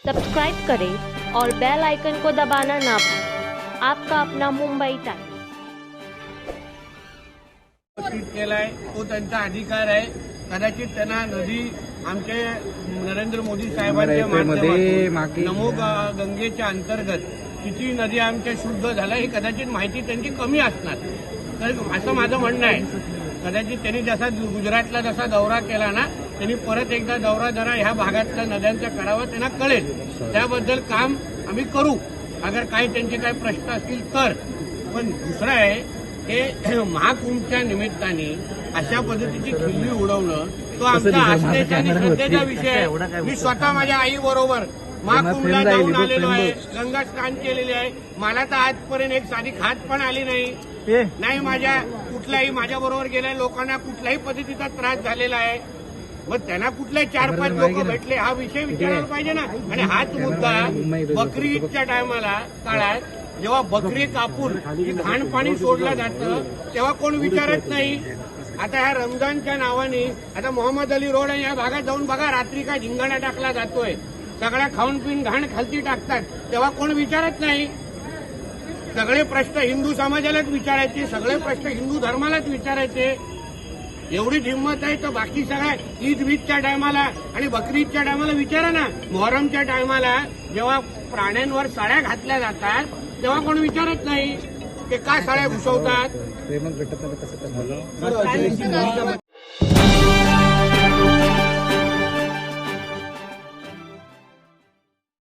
Subscribe करें और bell icon को दबाना ना भूलें। आपका अपना मुंबई टाइम्स। केलाय तो त्यांचा अधिकार आहे। कदाचित त्यांना नदी आमचे नरेंद्र मोदी साहेबांच्या माध्यमातून नमो गंगेच्या अंतर्गत किती नदी आमच्या शुद्ध झाल्या ही कदाचित माहिती त्यांची कमी असणार। तर असं माझं म्हणणं आहे। कदाचित त्यांनी जसा गुजरातला जसा दौरा केला ना, त्यांनी परत एकदा दौरा जरा ह्या भागातल्या नद्यांचा करावा, त्यांना कळेल। त्याबद्दल काम आम्ही करू, अगर काही त्यांचे काही प्रश्न असतील तर। पण दुसरं आहे हे महाकुंभच्या निमित्ताने अशा पद्धतीची खिल्ली उडवणं तो आमचा आस्थेचा आणि श्रद्धेचा विषय आहे। मी स्वतः माझ्या आई बरोबर महाकुंभला जाऊन आलेलो आहे, गंगा स्नान केलेले आहे। मला तर आजपर्यंत एक साधी खात पण आली नाही। माझ्या कुठल्याही माझ्या बरोबर गेल्या लोकांना कुठल्याही पद्धतीचा त्रास झालेला आहे। मग त्यांना कुठले 4-5 लोक भेटले हा विषय विचारायला पाहिजे ना। आणि हाच मुद्दा बकरी ईदच्या टायमाला काळात जेव्हा बकरी कापून घाण पाणी सोडलं जातं तेव्हा कोण विचारत नाही। आता ह्या रमजानच्या नावाने आता मोहम्मद अली रोड या भागात जाऊन बघा, रात्री काय धिंगाणा टाकला जातोय, सगळ्या खाऊन पिऊन घाण खालती टाकतात, तेव्हा कोण विचारत नाही। सगळे प्रश्न हिंदू समाजालाच विचारायचे, सगळे प्रश्न हिंदू धर्मालाच विचारायचे। एवढी हिंमत आहे तर बाकी सगळ्या ईदच्या टायमाला आणि बकरीदच्या टायमाला विचारा ना। मोहरमच्या टायमाला जेव्हा प्राण्यांवर साड्या घातल्या जातात तेव्हा कोण विचारत नाही ते का साड्या घुसवतात।